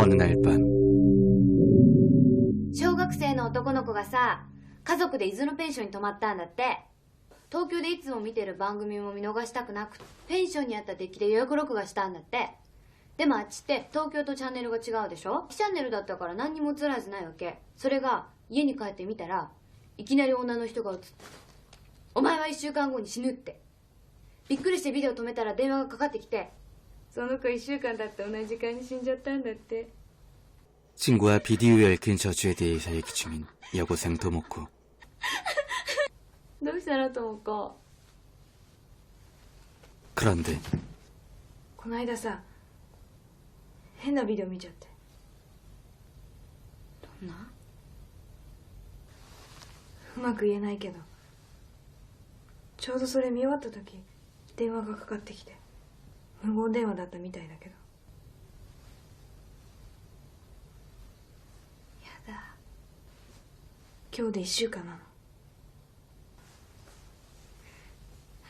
어느 날 밤, 小学生の男の子がさ、家族で伊豆のペンションに泊まったんだって。東京でいつも見てる番組も見逃したくなく、ペンションにあったデッキで予約録画したんだって。でもあっちって東京とチャンネルが違うでしょ。1チャンネルだったから何にも映らずないわけ。それが家に帰ってみたらいきなり女の人が映って、お前は1週間後に死ぬって。びっくりしてビデオ止めたら電話がかかってきて、その子1週間経って同じ時間に死んじゃったんだって。 친구와 비디오에 얽힌 저주에 대해서 얘기 중인 여고생 도모코. どうしたのともこ。 그런데 この間さ、変なビデオ見ちゃって。どんな？うまく言えないけど、ちょうどそれ見終わった時電話がかかってきて、無言電話だったみたいだけど。やだ、今日で1週間なの。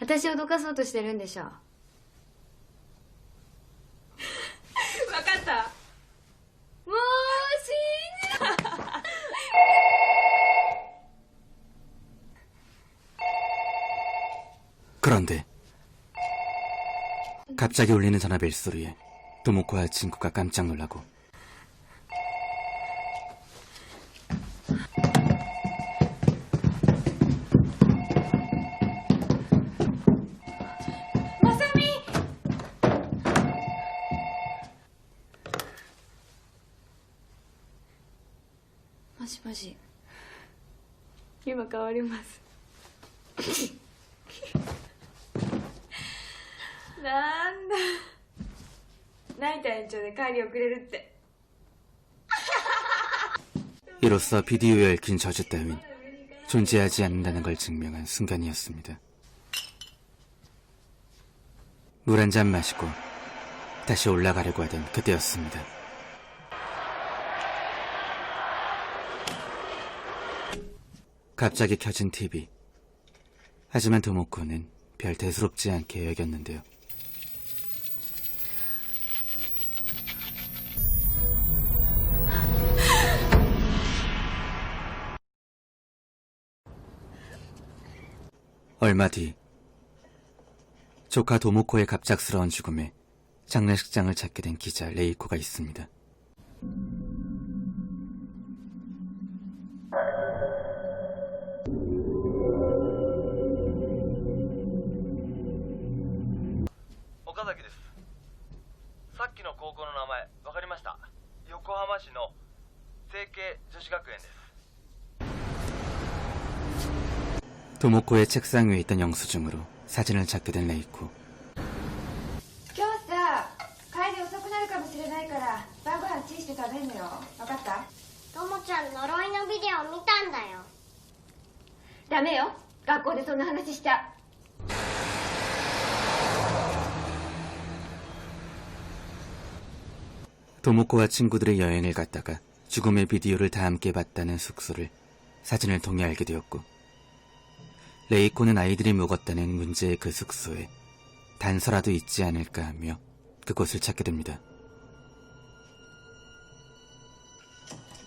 私を脅かそうとしてるんでしょ。分かった。もう信じられない。 그런데 갑자기 울리는 전화 벨소리에 도모코와 친구가 깜짝 놀라고 마사미! もしもし、今変わります。なんだ、成田園長で帰り遅れるって。 이로써 비디오에 얽힌 저주 따윈 존재하지 않는다는 걸 증명한 순간이었습니다. 물 한 잔 마시고 다시 올라가려고 하던 그때였습니다. 갑자기 켜진 TV. 하지만 도모코는 별 대수롭지 않게 여겼는데요. 얼마 뒤 조카 도모코의 갑작스러운 죽음에 장례식장을 찾게 된 기자 레이코가 있습니다. 오카자키です。さっきの高校の名前わかりました。横浜市の成蹊女子学園です。 도모코의 책상 위에 있던 영수증으로 사진을 찾게 된 레이코. 今日さ、帰り遅くなるかもしれないから晩ご飯チンして食べんのよ。分かった？ともちゃん呪いのビデオ見たんだよ。ダメよ、学校でそんな話しちゃ。 도모코와 친구들의 여행을 갔다가 죽음의 비디오를 다 함께 봤다는 숙소를 사진을 통해 알게 되었고, 레이코는 아이들이 묵었다는 문제의 그 숙소에 단서라도 있지 않을까 하며 그곳을 찾게 됩니다.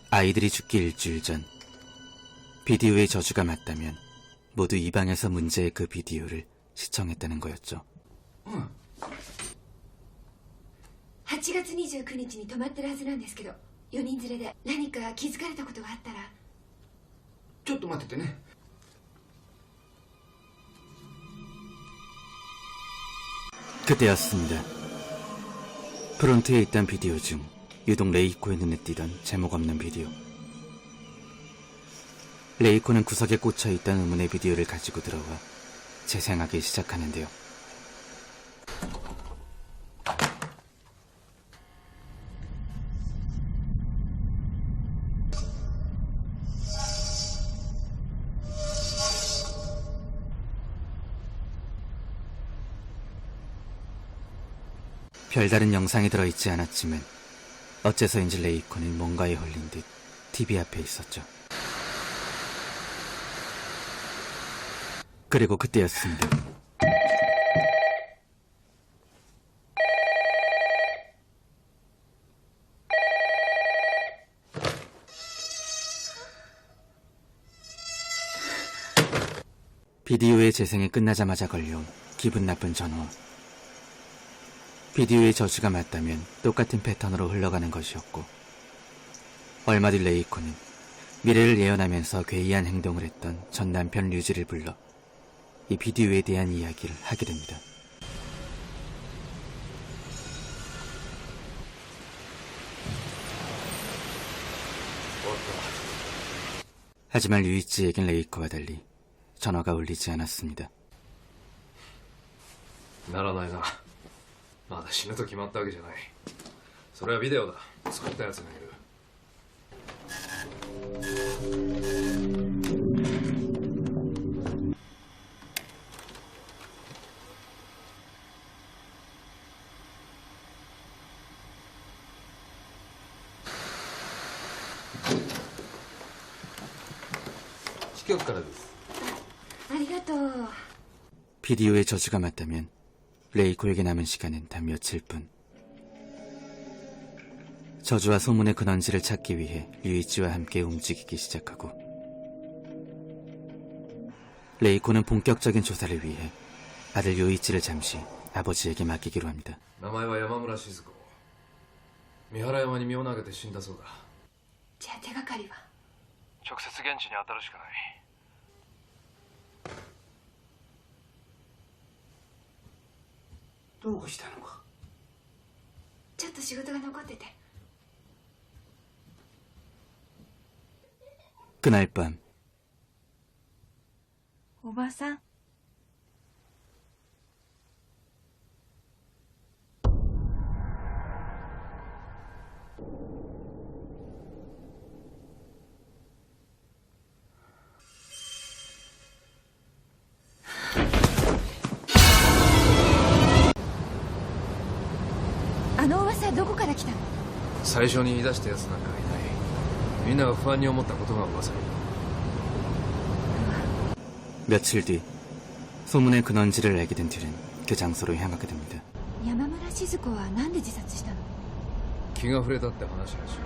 아이들이 죽기 일주일 전 비디오의 저주가 맞다면 모두 이 방에서 문제의 그 비디오를 시청했다는 거였죠. 8月29日に泊まってるはずなんですけど、4人連れで何か気づかれたことがあったら。ちょっと待っててね。 그때였습니다. 프론트에 있던 비디오 중 유독 레이코의 눈에 띄던 제목 없는 비디오. 레이코는 구석에 꽂혀있던 의문의 비디오를 가지고 들어와 재생하기 시작하는데요. 별다른 영상이 들어있지 않았지만 어째서인지 레이코는 뭔가에 홀린 듯 TV 앞에 있었죠. 그리고 그때였습니다. 비디오의 재생이 끝나자마자 걸려온 기분 나쁜 전화. 비디오의 저주가 맞다면 똑같은 패턴으로 흘러가는 것이었고, 얼마 뒤 레이코는 미래를 예언하면서 괴이한 행동을 했던 전 남편 류지를 불러 이 비디오에 대한 이야기를 하게 됩니다. 하지만 류이치에겐 레이코와 달리 전화가 울리지 않았습니다. ならないな。まだ死ぬと決まったわけじゃない。それはビデオだ。作ったやつがいる。支局からです。ありがとう。 비디오의 저주가 맞다면 레이코에게 남은 시간은 단 며칠뿐. 저주와 소문의 근원지를 찾기 위해 류이치와 함께 움직이기 시작하고, 레이코는 본격적인 조사를 위해 아들 류이치를 잠시 아버지에게 맡기기로 합니다. 名前は山村静子。三原山に身を投げて死んだそうだ。じゃあ手がかりは？直接現地に当たるしかない。どうしたのか。ちょっと仕事が残ってて。 그날 밤 おばさん。 あの噂はどこから来たの？最初に言い出したやつなんかいない。みんなが不安に思ったことが噂に。 며칠 뒤 소문의 근원지를 알게 된 딜은 그 장소로 향하게 됩니다. 山村静子はなんで自殺したの？気が触れたって話らしい。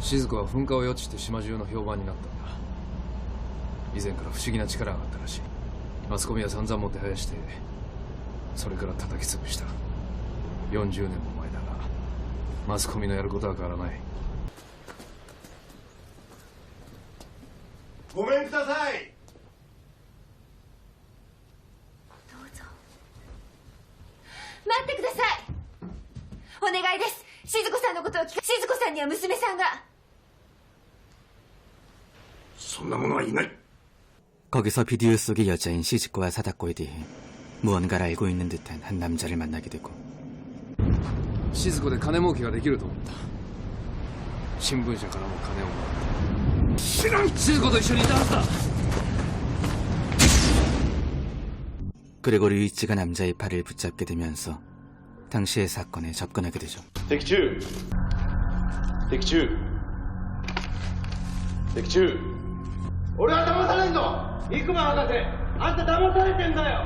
静子は噴火を予知して島中の評判になったんだ。以前から不思議な力があったらしい。マスコミは散々もてはやして、それから叩き潰した。40年も前だが、マスコミのやることは変わらない。ごめんください。どうぞ。待ってください。お願いです。静子さんのことを静子さんには娘さんが。そんなものはいない。 거기서 비디오 속의 여자인 시즈코와 사다코에 대해 무언가를 알고 있는 듯한 한 남자를 만나게 되고, 静子で金儲けができると思った。新聞社からも金をもらった。知らん。静子と一緒にいたはずだ。 그리고 류이치가 남자의 팔을 붙잡게 되면서 당시의 사건에 접근하게 되죠. 敵中敵中敵中俺は騙されんぞ。生駒博士、あんた騙されてんだよ。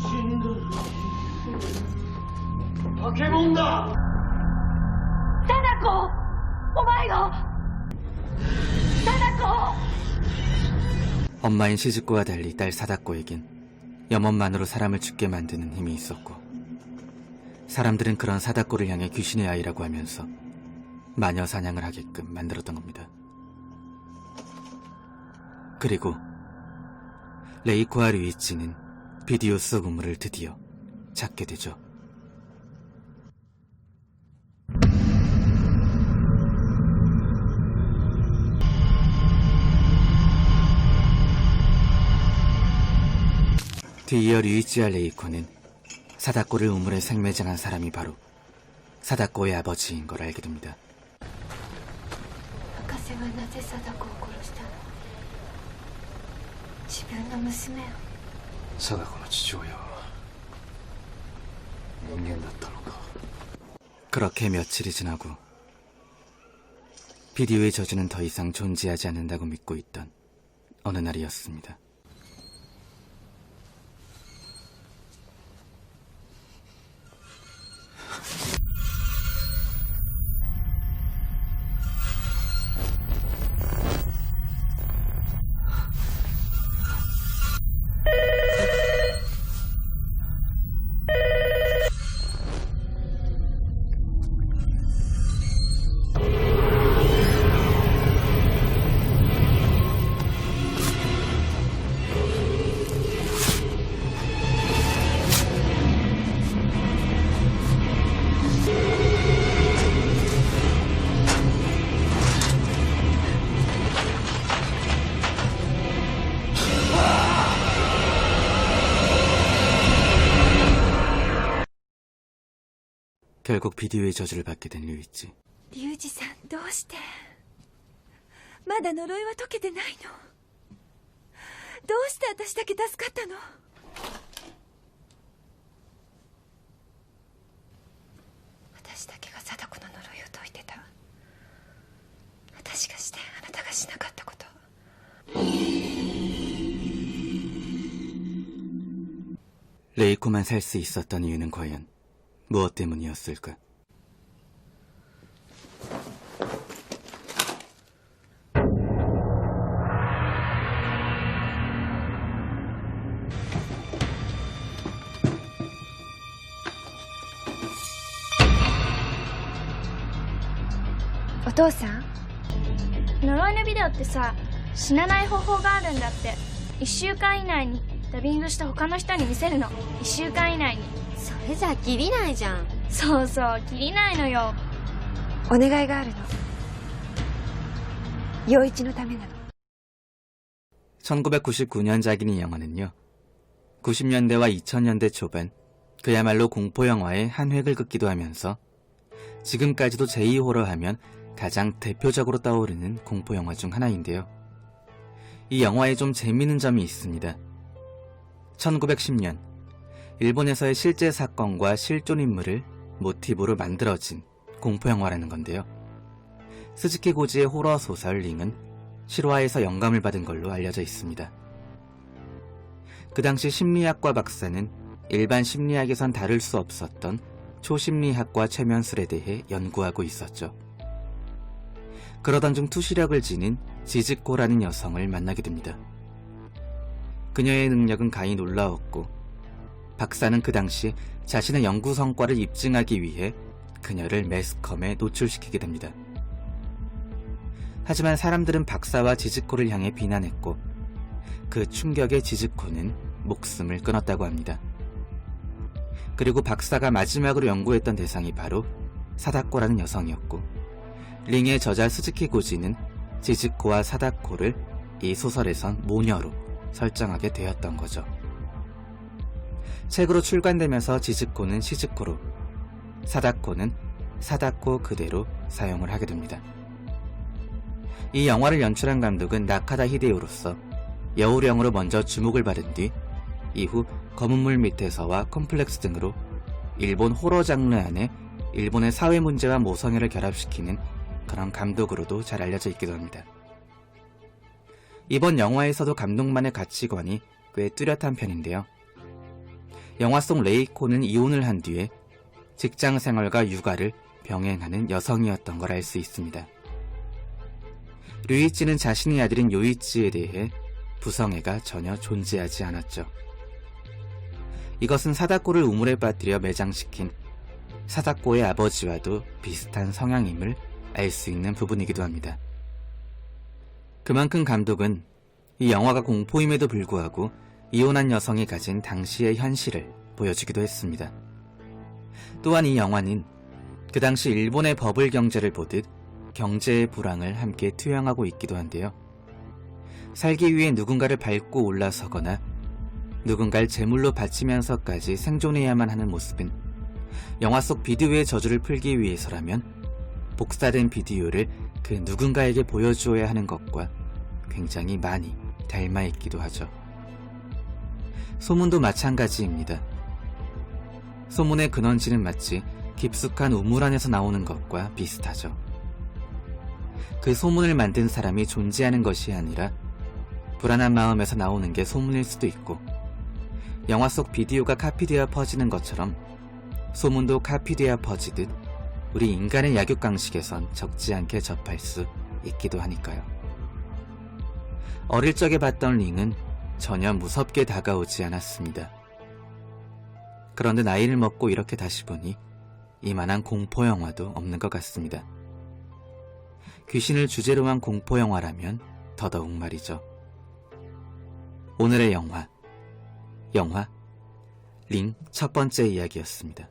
死んどる。化け物だ。貞子、お前が。貞子。 엄마인 시즈코와 달리 딸 사다코에겐 염원만으로 사람을 죽게 만드는 힘이 있었고, 사람들은 그런 사다코를 향해 귀신의 아이라고 하면서 마녀 사냥을 하게끔 만들었던 겁니다. 그리고 레이코와 류이치는 비디오 속 우물을 드디어 찾게 되죠. 뒤이어 류이치와 레이코는 사다코를 우물에 생매장한 사람이 바로 사다코의 아버지인 걸 알게 됩니다. 博士はなぜ貞子を殺したの？自分の娘を。貞子の父親は人間だったのか。 그렇게 며칠이 지나고 비디오의 저주는 더 이상 존재하지 않는다고 믿고 있던 어느 날이었습니다. 결국 비디오의 저주를 받게 된 류이치. リュウジさんどうしてまだ呪いは解けてないのどうして私だけ助かったの私だけが貞子の呪いを解いてた私がしてあなたがしなかったこと 레이코만 살 수 있었던 이유는 과연 무엇 때문이었을까?お父さん呪いのビデオってさ死なない方法があるんだって1週間以内にダビングした他の人に見せるの1週間以内にそれじゃ切りないじゃんそうそう切りないのよお願いがあるの陽一のためなの 1999년작인 이 영화는요. 90년대와 2000년대 초반 그야말로 공포영화의 한 획을 긋기도 하면서 지금까지도 제2호러 하면 가장 대표적으로 떠오르는 공포영화 중 하나인데요. 이 영화에 좀 재미있는 점이 있습니다. 1910년 일본에서의 실제 사건과 실존 인물을 모티브로 만들어진 공포영화라는 건데요. 스즈키 고지의 호러 소설 링은 실화에서 영감을 받은 걸로 알려져 있습니다. 그 당시 심리학과 박사는 일반 심리학에선 다룰 수 없었던 초심리학과 최면술에 대해 연구하고 있었죠. 그러던 중 투시력을 지닌 지즈코라는 여성을 만나게 됩니다. 그녀의 능력은 가히 놀라웠고 박사는 그 당시 자신의 연구 성과를 입증하기 위해 그녀를 매스컴에 노출시키게 됩니다. 하지만 사람들은 박사와 지즈코를 향해 비난했고 그 충격에 지즈코는 목숨을 끊었다고 합니다. 그리고 박사가 마지막으로 연구했던 대상이 바로 사다코라는 여성이었고 링의 저자 스즈키 고지는 지즈코와 사다코를 이 소설에선 모녀로 설정하게 되었던 거죠. 책으로 출간되면서 지즈코는 시즈코로, 사다코는 사다코 그대로 사용을 하게 됩니다. 이 영화를 연출한 감독은 나카다 히데요로서 여우령으로 먼저 주목을 받은 뒤 이후 검은물 밑에서와 컴플렉스 등으로 일본 호러 장르 안에 일본의 사회 문제와 모성애를 결합시키는 그런 감독으로도 잘 알려져 있기도 합니다. 이번 영화에서도 감독만의 가치관이 꽤 뚜렷한 편인데요. 영화 속 레이코는 이혼을 한 뒤에 직장 생활과 육아를 병행하는 여성이었던 걸 알 수 있습니다. 류이치는 자신의 아들인 요이치에 대해 부성애가 전혀 존재하지 않았죠. 이것은 사다코를 우물에 빠뜨려 매장시킨 사다코의 아버지와도 비슷한 성향임을 알 수 있는 부분이기도 합니다. 그만큼 감독은 이 영화가 공포임에도 불구하고 이혼한 여성이 가진 당시의 현실을 보여주기도 했습니다. 또한 이 영화는 그 당시 일본의 버블 경제를 보듯 경제의 불황을 함께 투영하고 있기도 한데요. 살기 위해 누군가를 밟고 올라서거나 누군가를 제물로 바치면서까지 생존해야만 하는 모습은 영화 속 비디오의 저주를 풀기 위해서라면 복사된 비디오를 그 누군가에게 보여주어야 하는 것과 굉장히 많이 닮아있기도 하죠. 소문도 마찬가지입니다. 소문의 근원지는 마치 깊숙한 우물 안에서 나오는 것과 비슷하죠. 그 소문을 만든 사람이 존재하는 것이 아니라 불안한 마음에서 나오는 게 소문일 수도 있고 영화 속 비디오가 카피되어 퍼지는 것처럼 소문도 카피되어 퍼지듯 우리 인간의 약육강식에선 적지 않게 접할 수 있기도 하니까요. 어릴 적에 봤던 링은 전혀 무섭게 다가오지 않았습니다. 그런데 나이를 먹고 이렇게 다시 보니 이만한 공포영화도 없는 것 같습니다. 귀신을 주제로 한 공포영화라면 더더욱 말이죠. 오늘의 영화 링 첫 번째 이야기였습니다.